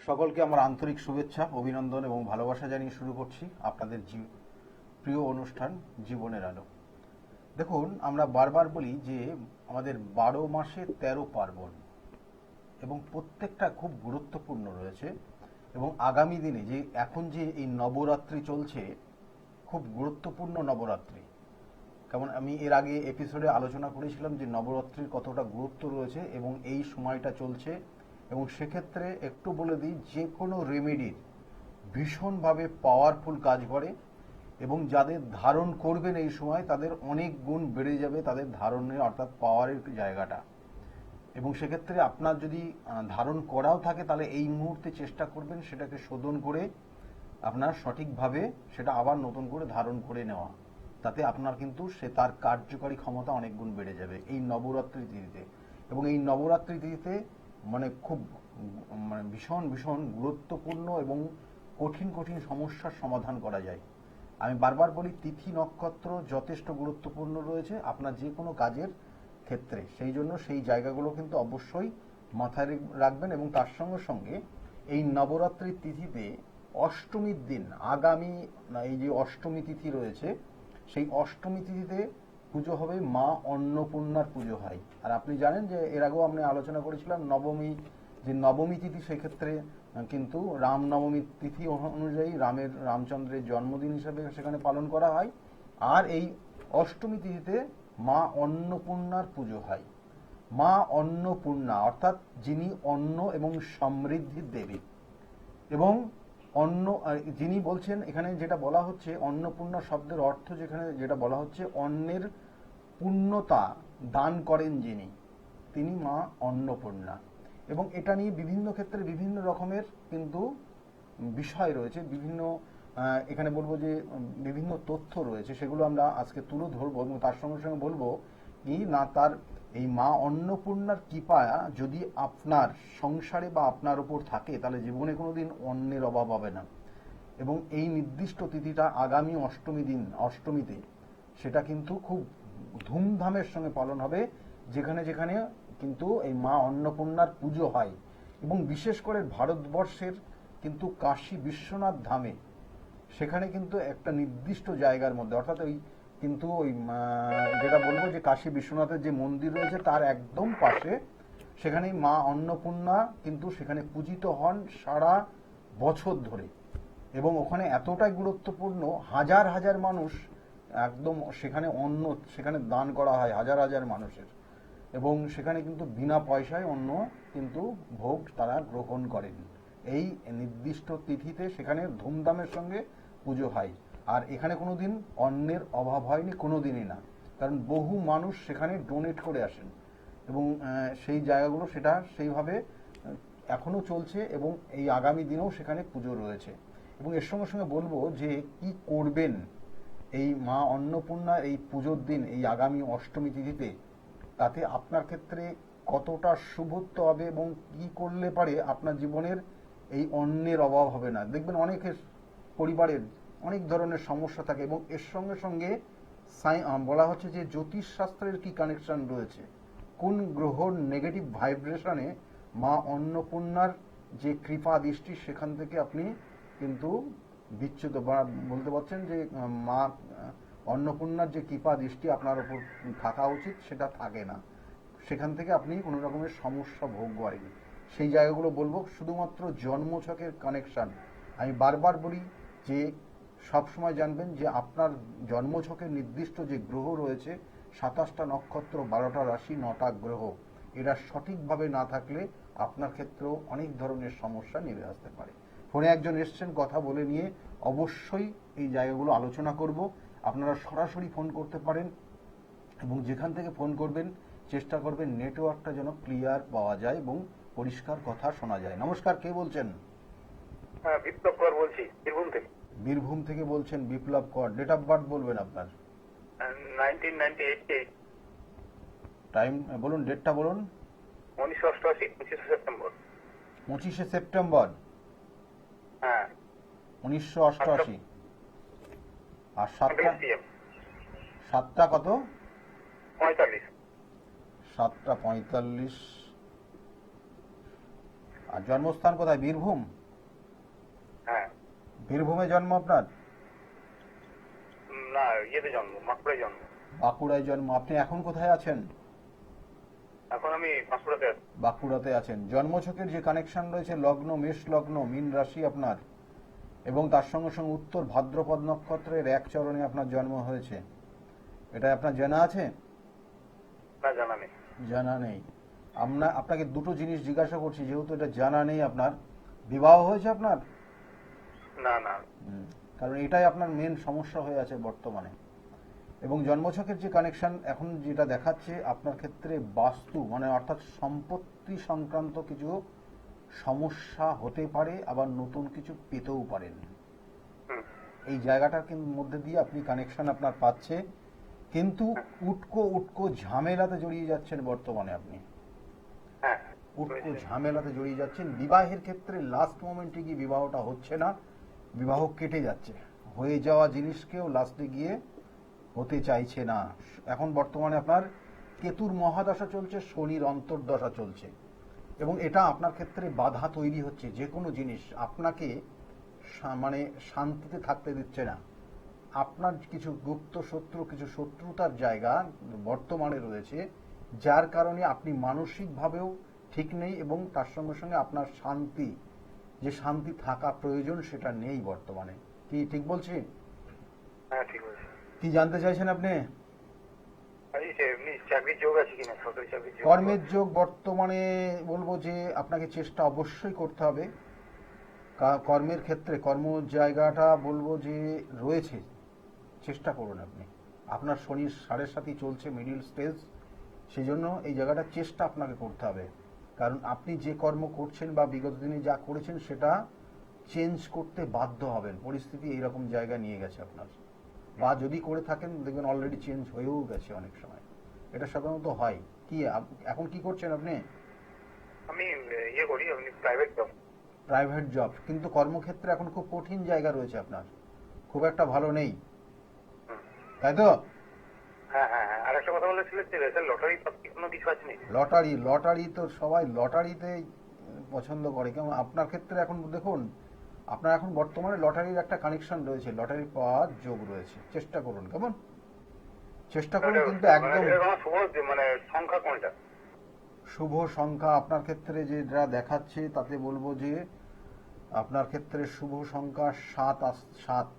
সকলকে আমার আন্তরিক শুভেচ্ছা, অভিনন্দন এবং ভালোবাসা জানিয়ে শুরু করছি আপনাদের প্রিয় অনুষ্ঠান জীবনের আলো। দেখুন, আমরা বারবার বলি যে আমাদের 12 মাসে 13 পার্বণ এবং প্রত্যেকটা খুব গুরুত্বপূর্ণ রয়েছে। এবং আগামী দিনে যে এখন যে এই নবরাত্রি চলছে, খুব গুরুত্বপূর্ণ নবরাত্রি। যেমন আমি এর আগে এপিসোডে আলোচনা করেছিলাম যে নবরাত্রির কতটা গুরুত্ব রয়েছে এবং এই সময়টা চলছে। এবং সেক্ষেত্রে একটু বলে দিই, যে কোনো রেমেডির ভীষণভাবে পাওয়ারফুল কাজ করে এবং যাদের ধারণ করবেন এই সময় তাদের অনেক গুণ বেড়ে যাবে তাদের ধারণের অর্থাৎ পাওয়ারের জায়গাটা। এবং সেক্ষেত্রে আপনার যদি ধারণ করাও থাকে তাহলে এই মুহূর্তে চেষ্টা করবেন সেটাকে শোধন করে আপনার সঠিকভাবে সেটা আবার নতুন করে ধারণ করে নেওয়া। তাতে আপনার কিন্তু সে তার কার্যকারী ক্ষমতা অনেক গুণ বেড়ে যাবে এই নবরাত্রি তিথিতে। এবং এই নবরাত্রি তিথিতে খুব ভীষণ ভীষণ গুরুত্বপূর্ণ এবং কঠিন কঠিন সমস্যার সমাধান করা যায়। আমি বারবার বলি, তিথি নক্ষত্র যথেষ্ট গুরুত্বপূর্ণ রয়েছে আপনার যে কোনো কাজের ক্ষেত্রে। সেই জন্য সেই জায়গাগুলো কিন্তু অবশ্যই মাথায় রাখবেন। এবং তার সঙ্গে সঙ্গে এই নবরাত্রির তিথিতে অষ্টমীর দিন, আগামী এই যে অষ্টমী তিথি রয়েছে, সেই অষ্টমী তিথিতে পুজো হবে, মা অন্নপূর্ণার পুজো হয়। আর আপনি জানেন যে এর আগেও আমরা আলোচনা করেছিলাম নবমী তিথি, সেক্ষেত্রে কিন্তু রামনবমী তিথি অনুযায়ী রামচন্দ্রের জন্মদিন হিসেবে সেখানে পালন করা হয়। আর এই অষ্টমী তিথিতে মা অন্নপূর্ণার পুজো হয়। মা অন্নপূর্ণা অর্থাৎ যিনি অন্ন এবং সমৃদ্ধির দেবী। এবং অন্ন যিনি বলছেন, এখানে যেটা বলা হচ্ছে অন্নপূর্ণা শব্দের অর্থ যেখানে যেটা বলা হচ্ছে অন্নের পূর্ণতা দান করেন যিনি, তিনি মা অন্নপূর্ণা। এবং এটা নিয়ে বিভিন্ন ক্ষেত্রে বিভিন্ন রকমের কিন্তু বিষয় রয়েছে, এখানে বলবো যে বিভিন্ন তথ্য রয়েছে, সেগুলো আমরা আজকে তুলে ধরবো। এবং তার সঙ্গে সঙ্গে বলবো কি না, তার এই মা অন্নপূর্ণার কৃপা যদি আপনার সংসারে বা আপনার উপর থাকে তাহলে জীবনে কোনোদিন অন্নের অভাব হবে না। এবং এই নির্দিষ্ট তিথিটা আগামী অষ্টমীতে সেটা কিন্তু খুব ধুমধামের সঙ্গে পালন হবে, যেখানে যেখানে কিন্তু এই মা অন্নপূর্ণার পুজো হয়। এবং বিশেষ করে ভারতবর্ষের কিন্তু কাশী বিশ্বনাথ ধামে, সেখানে কিন্তু একটা নির্দিষ্ট জায়গার মধ্যে, অর্থাৎ ওই যেটা বলবো যে কাশী বিশ্বনাথের যে মন্দির রয়েছে তার একদম পাশে সেখানে মা অন্নপূর্ণা কিন্তু সেখানে পূজিত হন সারা বছর ধরে। এবং ওখানে এতটাই গুরুত্বপূর্ণ, হাজার হাজার মানুষ একদম সেখানে দান করা হয় হাজার হাজার মানুষের। এবং সেখানে কিন্তু বিনা পয়সায় অন্ন কিন্তু ভোগ তারা গ্রহণ করেন। এই নির্দিষ্ট তিথিতে সেখানে ধুমধামের সঙ্গে পুজো হয়। আর এখানে কোনোদিন অন্নের অভাব হয়নি, কোনোদিনই না, কারণ বহু মানুষ সেখানে ডোনেট করে আসেন। এবং সেই জায়গাগুলো সেটা সেইভাবে এখনো চলছে এবং এই আগামী দিনেও সেখানে পুজো রয়েছে। এবং এর সঙ্গে সঙ্গে বলবো যে কি করবেন এই মা অন্নপূর্ণা এই পুজোর দিন, এই আগামী অষ্টমী তিথিতে, তাতে আপনার ক্ষেত্রে কতটা শুভত্ব হবে এবং কি করলে পারে আপনার জীবনের এই অন্নের অভাব হবে না। দেখবেন অনেকের পরিবারের অনেক ধরনের সমস্যা থাকে। এবং এর সঙ্গে সঙ্গে বলা হচ্ছে যে জ্যোতিষ শাস্ত্রের কি কানেকশন রয়েছে, কোন গ্রহর নেগেটিভ ভাইব্রেশনে মা অন্নপূর্ণার যে কৃপা দৃষ্টি সেখান থেকে আপনি কিন্তু বিচ্যুত, বা বলতে পারছেন যে মা অন্নপূর্ণার যে কৃপা দৃষ্টি আপনার উপর থাকা উচিত সেটা থাকে না, সেখান থেকে আপনি কোনো রকমের সমস্যা ভোগ করেন। সেই জায়গাগুলো বলবো শুধুমাত্র জন্মছকের কানেকশন। আমি বারবার বলি যে সবসময় জানবেন যে আপনার জন্মছকের নির্দিষ্ট যে গ্রহ রয়েছে, 27টা নক্ষত্র, 12টা রাশি, 9টা গ্রহ, এরা সঠিকভাবে না থাকলে আপনার ক্ষেত্রেও অনেক ধরনের সমস্যা নেমে আসতে পারে। ফোনে একজন এসছেন, কথা বলে নিয়ে অবশ্যই এই জায়গাগুলো আলোচনা করব। আপনারা সরাসরি ফোন করতে পারেন এবং যেখান থেকে ফোন করবেন চেষ্টা করবেন নেটওয়ার্কটা যেন ক্লিয়ার পাওয়া যায় এবং পরিষ্কার কথা শোনা যায়। নমস্কার, কে বলছেন? হ্যাঁ, বিপ্লব কর বলছি, বীরভূম থেকে। বীরভূম থেকে বলছেন বিপ্লব কর। ডেট অফ বার্থ বলবেন আপনার? 1998 টাইম বলুন, ডেটটা বলুন। 1988 25 সেপ্টেম্বর। 25শে সেপ্টেম্বর হ্যাঁ, 1988। আর সাতটা কত? 45। 7টা 45। আর জন্মস্থান কোথায়? বীরভূম? হ্যাঁ। বীরভূমে জন্ম আপনার? না, ইয়েতে জন্ম, বাঁকুড়ায় জন্ম। বাঁকুড়ায় জন্ম। আপনি এখন কোথায় আছেন? এখন আমি বাঁকুড়াতে আছি। বাঁকুড়াতে আছেন। জন্মছকের যে কানেকশন রয়েছে, লগ্ন মেষ লগ্ন, মীন রাশি আপনার, এবং তার সঙ্গে সঙ্গে উত্তর ভাদ্রপদ নক্ষত্রের এক চরণে আপনার জন্ম হয়েছে। এটা আপনার জানা আছে? না, জানা নেই। জানা নেই। আপনাকে দুটো জিনিস জিজ্ঞাসা করছি, যেহেতু এটা জানা নেই আপনার। বিবাহ হয়েছে আপনার? না না। কারণ এটাই আপনার মেন সমস্যা হয়ে আছে বর্তমানে। এবং জন্মছকের যে কানেকশন এখন যেটা দেখাচ্ছে আপনার ক্ষেত্রে, বাস্তু মানে অর্থাৎ সম্পত্তি সংক্রান্ত কিছু সমস্যা হতে পারে, আবার নতুন কিছু পেতেও পারেন। এই জায়গাটার মধ্যে দিয়ে আপনি কানেকশন আপনার পাচ্ছে, কিন্তু উটকো উটকো ঝামেলাতে জড়িয়ে যাচ্ছেন বর্তমানে আপনি। হ্যাঁ। উটকো ঝামেলাতে জড়িয়ে যাচ্ছেন। বিবাহের ক্ষেত্রে লাস্ট মোমেন্টে গিয়ে বিবাহটা হচ্ছে না, বিবাহ কেটে যাচ্ছে। হয়ে যাওয়া জিনিসকেও লাস্টে গিয়ে হতে চাইছে না। এখন বর্তমানে আপনার কেতুর মহাদশা চলছে, শনির অন্তর্দশা চলছে, এবং এটা আপনার ক্ষেত্রে বাধা তৈরি হচ্ছে। যে কোনো জিনিস আপনাকে মানে শান্তিতে থাকতে দিচ্ছে না। আপনার কিছু গুপ্ত শত্রু, কিছু শত্রুতার জায়গা বর্তমানে রয়েছে, যার কারণে আপনি মানসিকভাবেও ঠিক নেই, এবং তার সঙ্গে সঙ্গে আপনার শান্তি, যে শান্তি থাকা প্রয়োজন, সেটা নেই বর্তমানে। কি ঠিক বলছি? হ্যাঁ, ঠিক আছে। কি জানতে চাইছেন আপনি? এমনি চাকরির যোগ আছে কিনা, সরকারি চাকরির যোগ? কর্মের যোগ বর্তমানে বলবো যে আপনাকে চেষ্টা অবশ্যই করতে হবে। কর্মের ক্ষেত্রে কর্ম জায়গাটা বলবো যে রয়েছে, চেষ্টা করুন আপনি। আপনার শনির 7.5 চলছে, মিডিল স্টেজ, সেই জন্য এই জায়গাটা চেষ্টা আপনাকে করতে হবে। কারণ আপনি যে কর্ম করছেন বা বিগত দিনে যা করেছেন, সেটা চেঞ্জ করতে বাধ্য হবেন। পরিস্থিতি এইরকম জায়গায় নিয়ে গেছে আপনার, বা যদি করে থাকেন দেখবেন অলরেডি চেঞ্জ হয়েও গেছে অনেক সময়। এটা সাধারণত হয়। কি এখন কি করছেন আপনি? আমি ইয়ে করি, আমি প্রাইভেট জব। প্রাইভেট জব, কিন্তু কর্মক্ষেত্রে এখন খুব কঠিন জায়গা রয়েছে আপনার, খুব একটা ভালো নেই, তাই তো? হ্যাঁ হ্যাঁ হ্যাঁ। আর একটা কথা বলেছিলেন যে রেসের লটারি কোনো কিছু আছে নাকি? লটারি তো সবাই লটারিতে পছন্দ করে। কেমন আপনার ক্ষেত্রে এখন দেখুন, আপনার এখন বর্তমানে লটারির একটা কানেকশন রয়েছে, লটারি পাওয়ার যোগ রয়েছে। চেষ্টা করুন, কেমন? চেষ্টা করুন, কিন্তু একদম মানে সংখ্যা কোনটা? শুভ সংখ্যা আপনার ক্ষেত্রে যেটা দেখাচ্ছে, তাতে বলবো যে আপনার ক্ষেত্রে শুভ সংখ্যা 7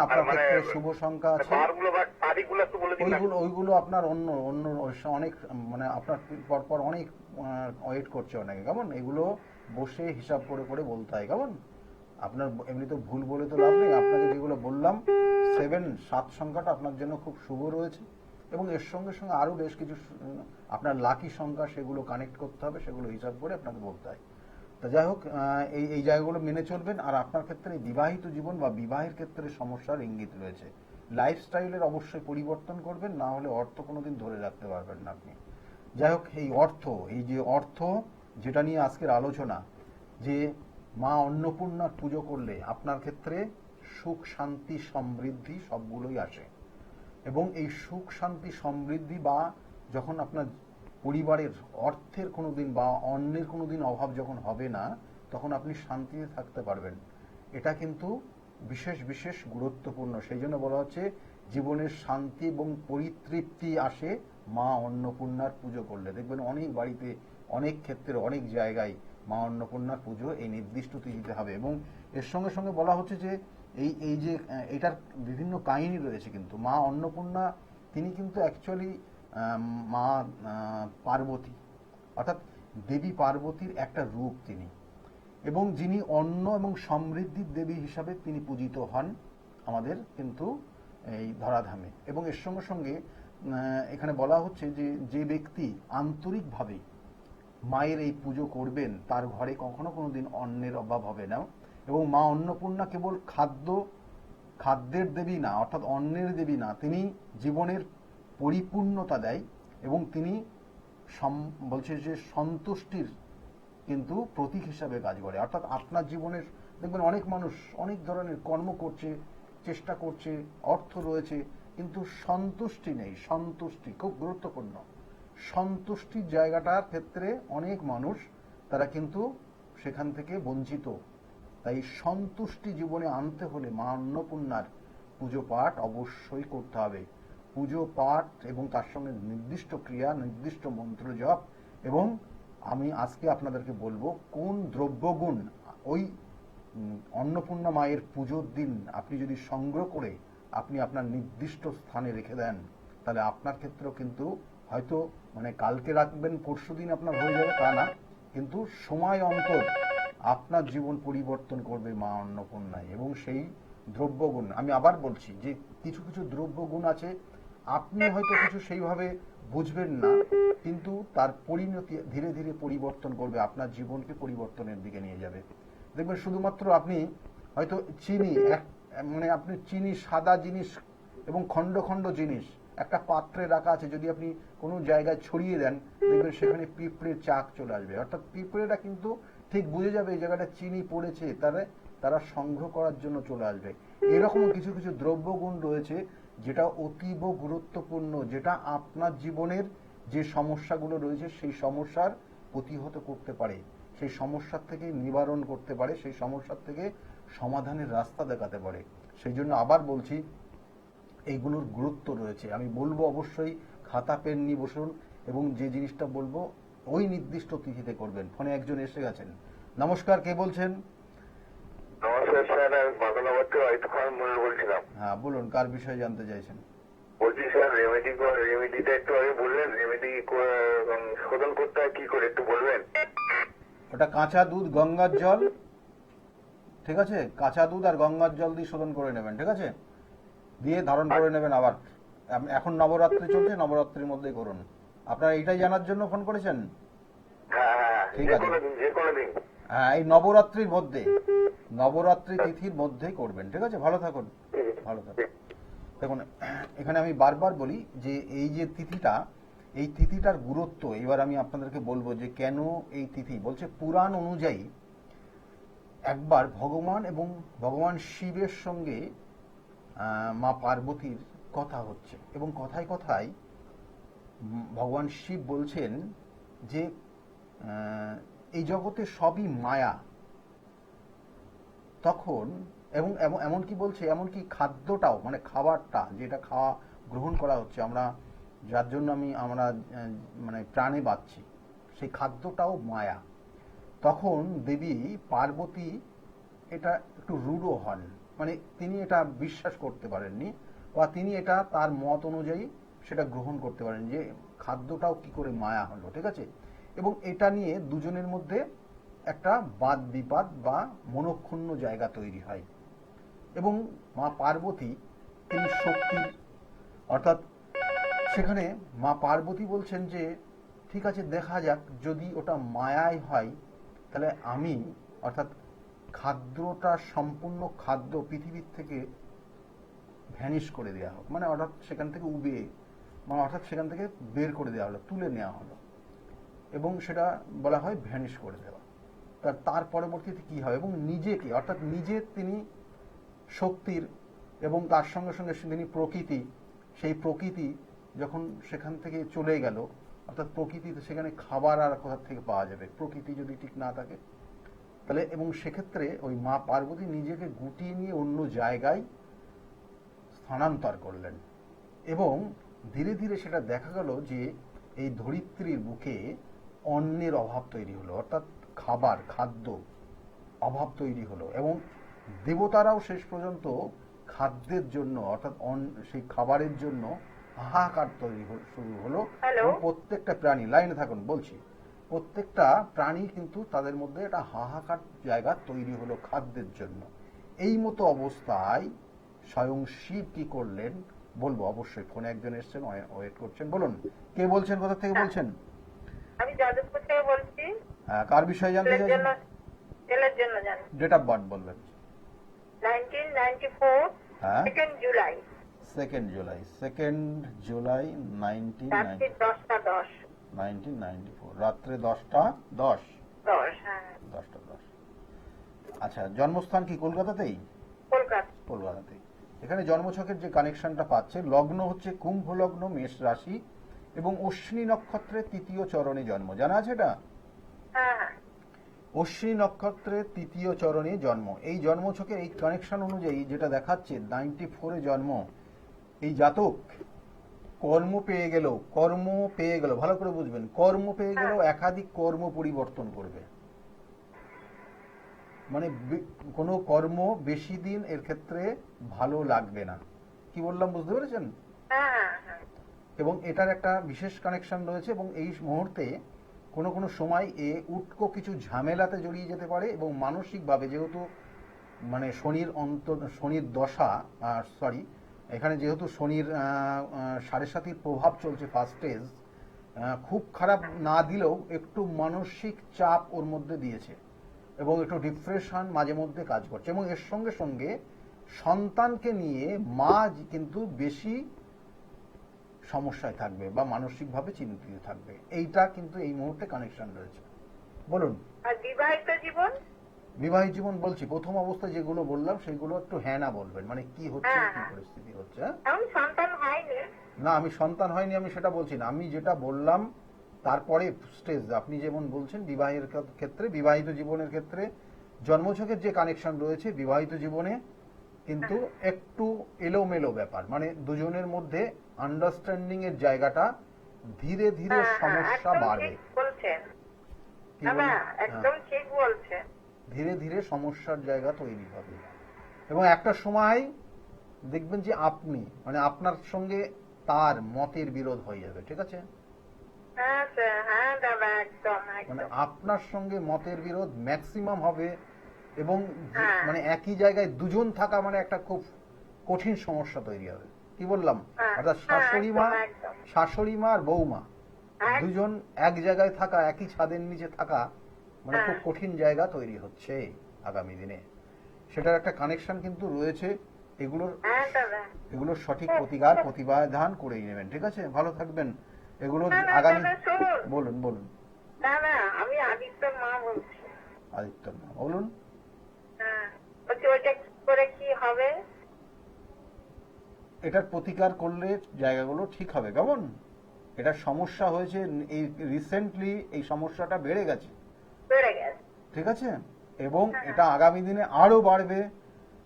আপনার ক্ষেত্রে শুভ সংখ্যা আছে। ওইগুলো আপনার অন্য অন্য অনেক, মানে আপনার পরপর অনেক ওয়েট করছে অনেকে, কেমন? এগুলো বসে হিসাব করে করে বলতে হয়, কেমন? আপনার এমনি তো ভুল বলে তো লাভ নেই। আপনাকে যেগুলো বললাম, 7 সংখ্যাটা আপনার জন্য খুব শুভ রয়েছে, এবং এর সঙ্গে সঙ্গে আরো বেশ কিছু আপনার লাকি সংখ্যা, সেগুলো কানেক্ট করতে হবে, সেগুলো হিসাব করে আপনাকে বলতে হয়। তো যাই হোক, এই জায়গাগুলো মেনে চলবেন। আর আপনার ক্ষেত্রে বিবাহিত জীবন বা বিবাহের ক্ষেত্রে সমস্যার ইঙ্গিত রয়েছে। লাইফস্টাইলের অবশ্যই পরিবর্তন করবেন, না হলে অর্থ কোনোদিন ধরে রাখতে পারবেন না আপনি। যাই হোক, এই যে অর্থ, যেটা নিয়ে আজকের আলোচনা, যে মা অন্নপূর্ণার পুজো করলে আপনার ক্ষেত্রে সুখ শান্তি সমৃদ্ধি সবগুলোই আসে, এবং এই সুখ শান্তি সমৃদ্ধি, বা যখন আপনার পরিবারের অর্থের কোনোদিন বা অন্যের কোনোদিন অভাব যখন হবে না, তখন আপনি শান্তিতে থাকতে পারবেন। এটা কিন্তু বিশেষ বিশেষ গুরুত্বপূর্ণ। সেই জন্য বলা হচ্ছে, জীবনের শান্তি এবং পরিতৃপ্তি আসে মা অন্নপূর্ণার পুজো করলে। দেখবেন অনেক বাড়িতে, অনেক ক্ষেত্রে, অনেক জায়গায় মা অন্নপূর্ণার পুজো এই নির্দিষ্ট তিথিতে হবে। এবং এর সঙ্গে সঙ্গে বলা হচ্ছে যে এই যে এটার বিভিন্ন কাহিনী রয়েছে। কিন্তু মা অন্নপূর্ণা, তিনি কিন্তু অ্যাকচুয়ালি মা পার্বতী, অর্থাৎ দেবী পার্বতীর একটা রূপ তিনি, এবং যিনি অন্ন এবং সমৃদ্ধির দেবী হিসাবে তিনি পূজিত হন আমাদের কিন্তু এই ধরাধামে। এবং এর সঙ্গে সঙ্গে এখানে বলা হচ্ছে যে যে ব্যক্তি আন্তরিকভাবে মায়ের এই পুজো করবেন, তার ঘরে কখনো কোনোদিন অন্নের অভাব হবে না। এবং মা অন্নপূর্ণা কেবল খাদ্যের দেবী না, অর্থাৎ অন্নের দেবী না, তিনি জীবনের পরিপূর্ণতা দেয়, এবং তিনি বলছে যে সন্তুষ্টির কিন্তু প্রতীক হিসাবে কাজ করে। অর্থাৎ আপনার জীবনের দেখবেন অনেক মানুষ অনেক ধরনের কর্ম করছে, চেষ্টা করছে, অর্থ রয়েছে, কিন্তু সন্তুষ্টি নেই। সন্তুষ্টি খুব গুরুত্বপূর্ণ। সন্তুষ্টির জায়গাটার ক্ষেত্রে অনেক মানুষ তারা কিন্তু সেখান থেকে বঞ্চিত। তাই সন্তুষ্টি জীবনে আনতে হলে মা অন্নপূর্ণার পুজো পাঠ অবশ্যই করতে হবে। পুজো পাঠ এবং তার সঙ্গে নির্দিষ্ট ক্রিয়া, নির্দিষ্ট মন্ত্র জপ, এবং আমি আজকে আপনাদেরকে বলবো কোন দ্রব্যগুণ ওই অন্নপূর্ণা মায়ের পুজোর দিন আপনি যদি সংগ্রহ করে আপনি আপনার নির্দিষ্ট স্থানে রেখে দেন, তাহলে আপনার ক্ষেত্রেও কিন্তু হয়তো মানে কালকে রাখবেন পরশুদিন আপনার হয়ে যাবে তা না, কিন্তু সময় অন্তর আপনার জীবন পরিবর্তন করবে মা অন্নপূর্ণায়। এবং সেই দ্রব্যগুণ আমি আবার বলছি যে কিছু কিছু দ্রব্যগুণ আছে আপনি হয়তো কিছু সেইভাবে বুঝবেন না, কিন্তু তার পরিণতি ধীরে ধীরে পরিবর্তন করবে, আপনার জীবনকে পরিবর্তনের দিকে নিয়ে যাবে। দেখবেন শুধুমাত্র আপনি হয়তো চিনি মানে আপনি চিনি সাদা জিনিস এবং খণ্ড খণ্ড জিনিস একটা পাত্রে রাখা আছে, যদি আপনি কোনো জায়গায় ছড়িয়ে দেন দেখবেন সেখানে পিঁপড়ের চাক চলে আসবে। অর্থাৎ পিঁপড়েরা কিন্তু ঠিক বুঝে যাবে এই জায়গাটা চিনি পড়েছে, তারা সংগ্রহ করার জন্য চলে আসবে। এরকম কিছু কিছু দ্রব্যগুণ রয়েছে যেটা অতীব গুরুত্বপূর্ণ, যেটা আপনার জীবনের যে সমস্যাগুলো রয়েছে সেই সমস্যার প্রতিহত করতে পারে, সেই সমস্যার থেকে নিবারণ করতে পারে, সেই সমস্যার থেকে সমাধানের রাস্তা দেখাতে পারে। সেই জন্য আবার বলছি এইগুলোর গুরুত্ব রয়েছে। আমি বলবো অবশ্যই খাতা পেন নিয়ে বসুন এবং যে জিনিসটা বলবো ওই নির্দিষ্ট তিথিতে করবেন। ফোনে একজন এসে গেছেন। নমস্কার, কে বলছেন? নমস্কার স্যার, আমি বাংলাবাদ থেকে অয়ত খান মন্ডল বলছিলাম। হ্যাঁ বলুন, কার বিষয়ে জানতে চাইছেন? বলছি স্যার, রেমেডিটা একটু আগে বললেন, রেমেডি শোধন করতে হয় কি করে একটু বলবেন? ওটা কাঁচা দুধ, গঙ্গার জল, ঠিক আছে? কাঁচা দুধ আর গঙ্গার জল দিয়ে শোধন করে নেবেন, ঠিক আছে? দিয়ে ধারণ করে নেবেন। আবার এখন নবরাত্রি চলছে, নবরাত্রির মধ্যেই করুন। আপনারা এইটাই জানার জন্য ফোন করেছেন? হ্যাঁ, ঠিক আছে। যে কোনো দিন। হ্যাঁ, এই নবরাত্রির মধ্যে, নবরাত্রি তিথির মধ্যেই করবেন, ঠিক আছে? ভালো থাকুন, ভালো থাকুন। দেখুন, এখানে আমি বারবার বলি যে এই যে তিথিটা, এই তিথিটার গুরুত্ব এবার আমি আপনাদেরকে বলবো যে কেন এই তিথি। বলছে পুরাণ অনুযায়ী একবার ভগবান এবং ভগবান শিবের সঙ্গে মা পার্বতীর কথা হচ্ছে, এবং কথায় কথায় ভগবান শিব বলছেন যে এই জগতে সবই মায়া। তখন এবং এমনকি বলছে এমনকি খাদ্যটাও, মানে খাবারটা যেটা খাওয়া গ্রহণ করা হচ্ছে আমরা, যার জন্য আমরা মানে প্রাণে বাঁচছি, সেই খাদ্যটাও মায়া। তখন দেবী পার্বতী এটা একটু রূঢ় হন, মানে তিনি এটা বিশ্বাস করতে পারেননি, বা তিনি এটা তার মত অনুযায়ী সেটা গ্রহণ করতে পারেন যে খাদ্যটাও কি করে মায়া হলো, ঠিক আছে? এবং এটা নিয়ে দুজনের মধ্যে একটা বাদ বিবাদ বা মনক্ষুণ্ণ জায়গা তৈরি হয়। এবং মা পার্বতী তিনি শক্তির, অর্থাৎ সেখানে মা পার্বতী বলছেন যে ঠিক আছে, দেখা যাক যদি ওটা মায়াই হয় তাহলে আমি, অর্থাৎ খাদ্যটা সম্পূর্ণ খাদ্য পৃথিবীর থেকে ভ্যানিশ করে দেওয়া হোক, মানে অর্থাৎ সেখান থেকে মানে অর্থাৎ সেখান থেকে বের করে দেওয়া হলো, তুলে নেওয়া হলো, এবং সেটা বলা হয় ভ্যানিশ করে দেওয়া। তার পরবর্তীতে কি হয়, এবং নিজেকে, অর্থাৎ নিজে তিনি শক্তির এবং তার সঙ্গে সঙ্গে তিনি প্রকৃতি, সেই প্রকৃতি যখন সেখান থেকে চলে গেল, অর্থাৎ প্রকৃতিতে সেখানে খাবার আর কোথা থেকে পাওয়া যাবে, প্রকৃতি যদি ঠিক না থাকে তাহলে। এবং সেক্ষেত্রে ওই মা পার্বতী নিজেকে গুটিয়ে নিয়ে অন্য জায়গায় স্থানান্তর করলেন, এবং ধীরে ধীরে সেটা দেখা গেল যে এই ধরিত্রীর বুকে অন্নের অভাব তৈরি হলো, অর্থাৎ খাদ্য অভাব তৈরি হলো, এবং দেবতারাও শেষ পর্যন্ত খাদ্যের জন্য, অর্থাৎ সেই খাবারের জন্য হাহাকার তৈরি শুরু হলো। এবং প্রত্যেকটা প্রাণী, লাইনে থাকুন বলছি, প্রত্যেকটা প্রাণী কিন্তু তাদের মধ্যে একটা হাহাকার জায়গা তৈরি হলো খাদ্যের জন্য। এই মতো অবস্থায় স্বয়ং শিব কি করলেন বলবো অবশ্যই। ফোনে একজন এসছেন, ওয়েট করছেন। বলুন, কে বলছেন, কোথা থেকে বলছেন? আমি যাদবপুর থেকে বলছি। কার বিষয়ে জানতে চাইছেন? ছেলের জন্য জানি। ডেট অফ বার্থ বলবেন। 1994 হ্যাঁ, 2nd জুলাই। 2nd জুলাই 1994, রাত্রে 10:10। হ্যাঁ, 10:10। আচ্ছা, জন্মস্থান কি কলকাতাতেই? কলকাতাতেই। এখানে জন্মছকের যে কানেকশনটা পাচ্ছে, লগ্ন হচ্ছে কুম্ভ লগ্ন, মেষ রাশি, এবং অশ্বিনী নক্ষত্রের তৃতীয় চরণে জন্ম, জানা আছে এটা? হ্যাঁ হ্যাঁ অশ্বিনী নক্ষত্রের তৃতীয় চরণে জন্ম। এই জন্মছকের এই কানেকশন অনুযায়ী যেটা দেখাচ্ছে 94-এ জন্ম এই জাতক কর্ম পেয়ে গেল, ভালো করে বুঝবেন, কর্ম পেয়ে গেল, একাধিক কর্ম পরিবর্তন করবে। মানে কোনো কর্ম বেশি দিন এর ক্ষেত্রে ভালো লাগবে না। কি বললাম বুঝতে পেরেছেন? হ্যাঁ হ্যাঁ হ্যাঁ এবং এটার একটা বিশেষ কানেকশন রয়েছে এবং এই মুহূর্তে কোনো কোনো সময় উটকো কিছু ঝামেলাতে জড়িয়ে যেতে পারে এবং মানসিকভাবে যেহেতু মানে শনির দশা, এখানে যেহেতু শনির 7.5 প্রভাব চলছে ফার্স্ট স্টেজ, খুব খারাপ না দিলেও একটু মানসিক চাপ ওর মধ্যে দিয়েছে এবং একটু ডিপ্রেশন মাঝে মধ্যে কাজ করছে এবং এর সঙ্গে সঙ্গে সন্তানকে নিয়ে মা কিন্তু বেশি সমস্যায় থাকবে বা মানসিকভাবে চিন্তিত থাকবে। এইটা কিন্তু এই মুহূর্তে কানেকশন রয়েছে। বলুন। আর বিবাহিত জীবন? বিবাহিত জীবন বলছি, প্রথম অবস্থায় যেগুলো বললাম সেগুলো একটু হ্যাঁ না বলবেন, মানে কি হচ্ছে, কি পরিস্থিতি হচ্ছে। এখন সন্তান হয়নি। না, আমি সন্তান হয়নি আমি সেটা বলছি না, আমি যেটা বললাম তারপরে স্টেজ আপনি যেমন বলছেন বিবাহের ক্ষেত্রে, বিবাহিত জীবনের ক্ষেত্রে জন্মছকের যে কানেকশন রয়েছে বিবাহিত জীবনে কিন্তু একটু এলোমেলো ব্যাপার, মানে দুজনের মধ্যে আন্ডারস্ট্যান্ডিং এর জায়গাটা ধীরে ধীরে সমস্যা বাড়বে। বলছেন কি না, বলুন? একদম ঠিক বলছেন। ধীরে ধীরে সমস্যার জায়গা তৈরি হবে এবং একটা সময় দেখবেন যে আপনি মানে আপনার সঙ্গে তার মতের বিরোধ হয়ে যাবে, ঠিক আছে? হ্যাঁ স্যার, হ্যাঁ দাদা, একদম মানে একদম। আপনার সঙ্গে মতের বিরোধ ম্যাক্সিমাম হবে এবং হ্যাঁ। মানে একই জায়গায় দুজন থাকা মানে একটা খুব কঠিন সমস্যা তৈরি হবে। কি বললাম? হ্যাঁ, অর্থাৎ হ্যাঁ, একদম। শাশুড়ি মা আর বৌমা এক- দুজন এক জায়গায় থাকা, একই ছাদের নিচে থাকা মানে খুব হ্যাঁ। কঠিন জায়গা তৈরি হচ্ছে আগামী দিনে। সেটার একটা কানেকশন কিন্তু রয়েছে। হ্যাঁ দাদা। এগুলোর সঠিক প্রতিবাধান করেই নেবেন, ঠিক আছে? ভালো থাকবেন। এগুলো না, না, আগামী দাদা, শুনুন। বলুন। না না, আমি আদিত্যর মা বলছি। আদিত্য না, বলুন। হ্যাঁ, বলছি ওইটা কি করে কি হবে? এটার প্রতিকার করলে জায়গাগুলো ঠিক হবে। কেমন? এটা সমস্যা হয়েছে এই রিসেন্টলি, এই সমস্যাটা বেড়ে গেছে, বেড়ে গেছে। ঠিক আছে? এবং এটা আগামী দিনে আরো বাড়বে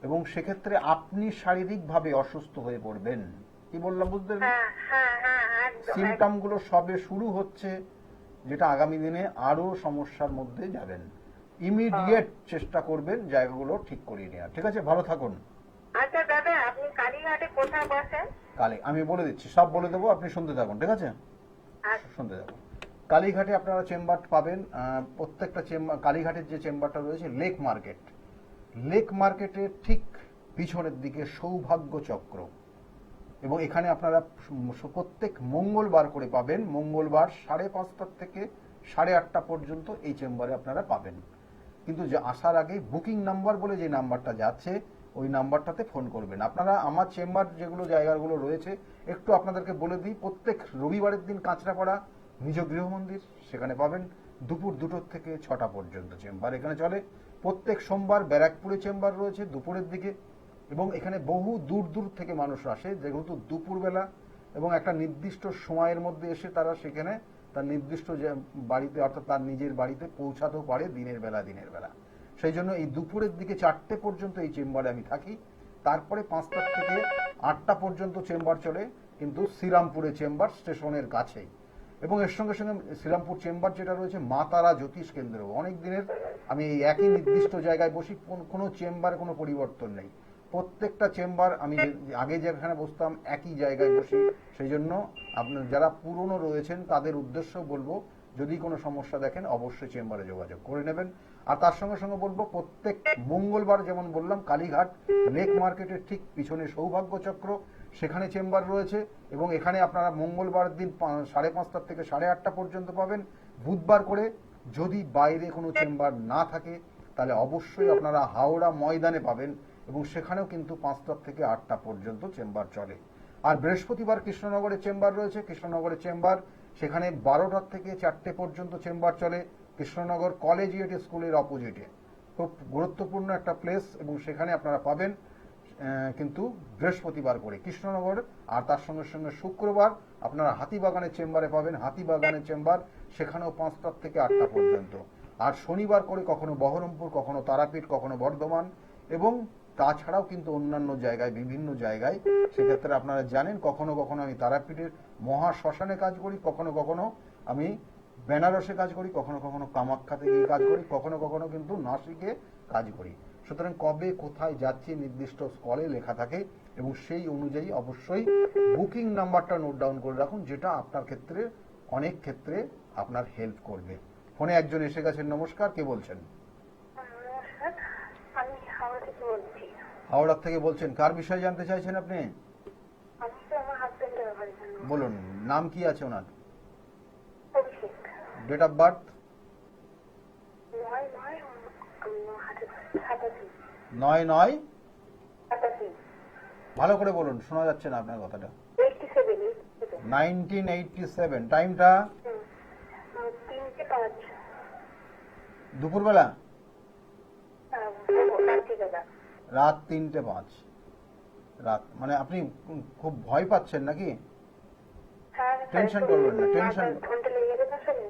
এবং সেক্ষেত্রে আপনি শারীরিকভাবে অসুস্থ হয়ে পড়বেন। কি বললাম বুঝতে পেরেছেন? হ্যাঁ হ্যাঁ হ্যাঁ, একদম সিমটম গুলো সবে শুরু হচ্ছে, যেটা আগামী দিনে আরো সমস্যার মধ্যে যাবেন। ইমিডিয়েট চেষ্টা করবেন জায়গাগুলো ঠিক করিয়ে নেওয়ার, ঠিক আছে? ভালো থাকুন। আচ্ছা দাদা, আপনি কালীঘাটে কোথায় বসেন? কালে আমি বলে দিচ্ছি, সব বলে দেবো, আপনি শুনতে থাকুন, ঠিক আছে? আচ্ছা, শুনতে থাকুন। কালীঘাটে আপনারা চেম্বার পাবেন। প্রত্যেকটা চেম্বার, কালীঘাটের যে চেম্বারটা রয়েছে লেক মার্কেটের ঠিক পিছনের দিকে সৌভাগ্য চক্র, এবং এখানে আপনারা প্রত্যেক মঙ্গলবার করে পাবেন। মঙ্গলবার 5:30 থেকে 8:30 পর্যন্ত এই চেম্বারে আপনারা পাবেন। কিন্তু যে আসার আগে বুকিং নাম্বার বলে যে নাম্বারটা যাচ্ছে ওই নাম্বারটাতে ফোন করবেন। আপনারা আমার চেম্বার যেগুলো জায়গাগুলো রয়েছে একটু আপনাদেরকে বলে দিই। প্রত্যেক রবিবারের দিন কাঁচরাপাড়া নিজ গৃহ মন্দির, সেখানে পাবেন দুপুর 2টো থেকে 6টা পর্যন্ত চেম্বার এখানে চলে। প্রত্যেক সোমবার ব্যারাকপুরে চেম্বার রয়েছে দুপুরের দিকে, এবং এখানে বহু দূর দূর থেকে মানুষ আসে যেহেতু দুপুরবেলা এবং একটা নির্দিষ্ট সময়ের মধ্যে এসে তারা সেখানে তার নির্দিষ্ট বাড়িতে অর্থাৎ তার নিজের বাড়িতে পৌঁছাতেও পারে দিনের বেলা। সেই জন্য এই দুপুরের দিকে 4টে পর্যন্ত এই চেম্বারে আমি থাকি। তারপরে 5টা থেকে 8টা পর্যন্ত চেম্বার চলে, কিন্তু শ্রীরামপুরে চেম্বার স্টেশনের কাছেই। এবং এর সঙ্গে সঙ্গে শ্রীরামপুর চেম্বার যেটা রয়েছে মা তারা জ্যোতিষ কেন্দ্র, অনেক দিনের আমি এই একই নির্দিষ্ট জায়গায় বসি, কোনো চেম্বারে কোনো পরিবর্তন নেই। প্রত্যেকটা চেম্বার আমি আগে যেখানে বসতাম একই জায়গায় বসি। সেই জন্য আপনার যারা পুরনো রয়েছেন তাদের উদ্দেশ্য বলবো, যদি কোনো সমস্যা দেখেন অবশ্যই চেম্বারে যোগাযোগ করে নেবেন। আর তার সঙ্গে সঙ্গে বলবো প্রত্যেক মঙ্গলবার যেমন বললাম কালীঘাট লেক মার্কেটের ঠিক পিছনে সৌভাগ্য চক্র, সেখানে চেম্বার রয়েছে এবং এখানে আপনারা মঙ্গলবার দিন 5:30 থেকে 8:30 পর্যন্ত পাবেন। বুধবার করে যদি বাইরে কোনো চেম্বার না থাকে তাহলে অবশ্যই আপনারা হাওড়া ময়দানে পাবেন এবং সেখানেও কিন্তু 5টা থেকে 8টা পর্যন্ত চেম্বার চলে। আর বৃহস্পতিবার কৃষ্ণনগরে চেম্বার রয়েছে, কৃষ্ণনগরের চেম্বার সেখানে 12টা থেকে 4টে পর্যন্ত চেম্বার চলে। কৃষ্ণনগর কলেজিয়েট স্কুলের অপোজিটে খুব গুরুত্বপূর্ণ একটা প্লেস এবং সেখানে আপনারা পাবেন। কিন্তু বৃহস্পতিবার করে কৃষ্ণনগর, আর তার সঙ্গে সঙ্গে শুক্রবার আপনারা হাতিবাগানের চেম্বারে পাবেন। হাতিবাগানের চেম্বার, সেখানেও 5টা থেকে 8টা পর্যন্ত। আর শনিবার করে কখনো বহরমপুর, কখনো তারাপীঠ, কখনো বর্ধমান, এবং তাছাড়াও কিন্তু অন্যান্য জায়গায়, বিভিন্ন জায়গায়। সেক্ষেত্রে আপনারা জানেন কখনো কখনো আমি তারাপীঠের মহা শ্মশানে কাজ করি, কখনো কখনো আমি বেনারসে কাজ করি, কখনো কখনো কামাখ্যাতে গিয়ে কাজ করি, কখনো কখনো কিন্তু নাসিকে কাজ করি। সুতরাং কবে কোথায় যাচ্ছি নির্দিষ্ট স্কলে লেখা থাকে, এবং সেই অনুযায়ী অবশ্যই বুকিং নাম্বারটা নোট ডাউন করে রাখুন, যেটা আপনার ক্ষেত্রে অনেক ক্ষেত্রে আপনার হেল্প করবে। ফোনে একজন এসে গেছেন। নমস্কার, কে বলছেন? নমস্কার, আমি হাওড়া থেকে বলছি। হাওড়া থেকে বলছেন, কার বিষয়ে জানতে চাইছেন আপনি? আমি তো আমার হাজবেন্ডের ব্যাপারে জানবো। বলুন, নাম কি আছে ওনার? অভিষেক। Date of birth? 9/9/87। ভালো করে বলুন, শোনা যাচ্ছে না আপনার কথাটা। 87। 1987। টাইমটা? 3:05। দুপুরবেলা? রাত্রিবেলা। রাত 3:05। রাত মানে আপনি খুব ভয় পাচ্ছেন নাকি? হ্যাঁ, টেনশন করবেন না, টেনশন। ঘন্টা লেগে যাবে আসলে।